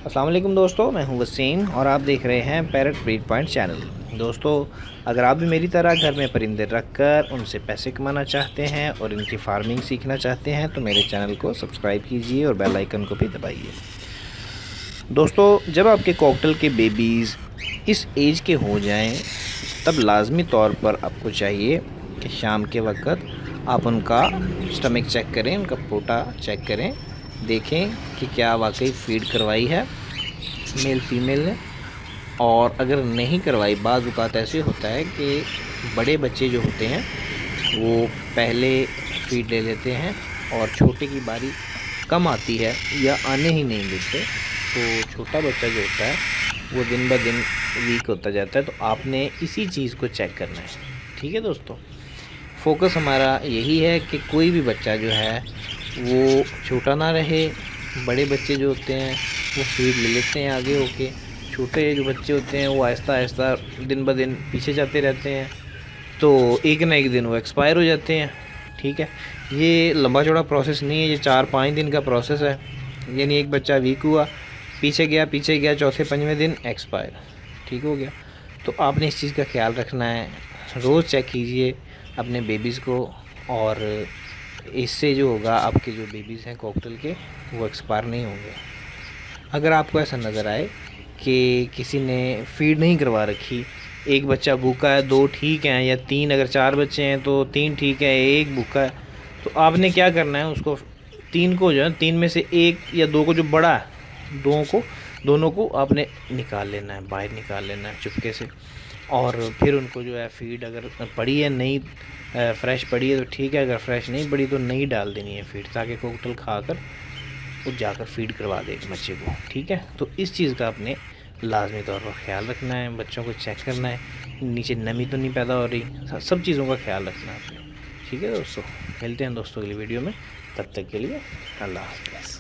अस्सलाम वालेकुम दोस्तों, मैं हूं वसीम और आप देख रहे हैं पैरट ब्रीड पॉइंट चैनल। दोस्तों, अगर आप भी मेरी तरह घर में परिंदे रखकर उनसे पैसे कमाना चाहते हैं और इनकी फार्मिंग सीखना चाहते हैं तो मेरे चैनल को सब्सक्राइब कीजिए और बेल आइकन को भी दबाइए। दोस्तों, जब आपके कॉकटेल के बेबीज़ इस एज के हो जाएं तब लाजमी तौर पर आपको चाहिए कि शाम के वक्त आप उनका स्टमक चेक करें, उनका पोटा चेक करें, देखें कि क्या वाकई फीड करवाई है मेल फीमेल ने। और अगर नहीं करवाई, बाज़ औक़ात ऐसे होता है कि बड़े बच्चे जो होते हैं वो पहले फीड ले लेते हैं और छोटे की बारी कम आती है या आने ही नहीं देते, तो छोटा बच्चा जो होता है वो दिन ब दिन वीक होता जाता है। तो आपने इसी चीज़ को चेक करना है। ठीक है दोस्तों, फोकस हमारा यही है कि कोई भी बच्चा जो है वो छोटा ना रहे। बड़े बच्चे जो होते हैं वो फीड ले लेते हैं आगे होके, छोटे जो बच्चे होते हैं वो आहिस्ता आहिस्ता दिन ब दिन पीछे जाते रहते हैं, तो एक ना एक दिन वो एक्सपायर हो जाते हैं। ठीक है, ये लंबा चौड़ा प्रोसेस नहीं है, ये 4-5 दिन का प्रोसेस है। यानी एक बच्चा वीक हुआ, पीछे गया, चौथे पंजवें दिन एक्सपायर, ठीक हो गया। तो आपने इस चीज़ का ख्याल रखना है, रोज़ चेक कीजिए अपने बेबीज़ को, और इससे जो होगा आपके जो बेबीज़ हैं कॉकटेल के वो एक्सपायर नहीं होंगे। अगर आपको ऐसा नज़र आए कि किसी ने फीड नहीं करवा रखी, एक बच्चा भूखा है, 2 ठीक हैं, या 3, अगर 4 बच्चे हैं तो 3 ठीक है, 1 भूखा है, तो आपने क्या करना है, उसको 3 को जो है 3 में से 1 या 2 को जो बड़ा है, दोनों को आपने निकाल लेना है, बाहर निकाल लेना है चुपके से। और फिर उनको जो है फीड अगर पड़ी है, नई फ्रेश पड़ी है तो ठीक है, अगर फ्रेश नहीं पड़ी तो नहीं डाल देनी है फीड, ताकि कॉकटेल खाकर वो जाकर फीड करवा दे एक बच्चे को। ठीक है, तो इस चीज़ का आपने लाजमी तौर पर ख्याल रखना है, बच्चों को चेक करना है नीचे नमी तो नहीं पैदा हो रही, सब चीज़ों का ख्याल रखना है आपने। ठीक है दोस्तों, मिलते हैं दोस्तों अगली वीडियो में, तब तक के लिए अल्लाह हाफ़िज़।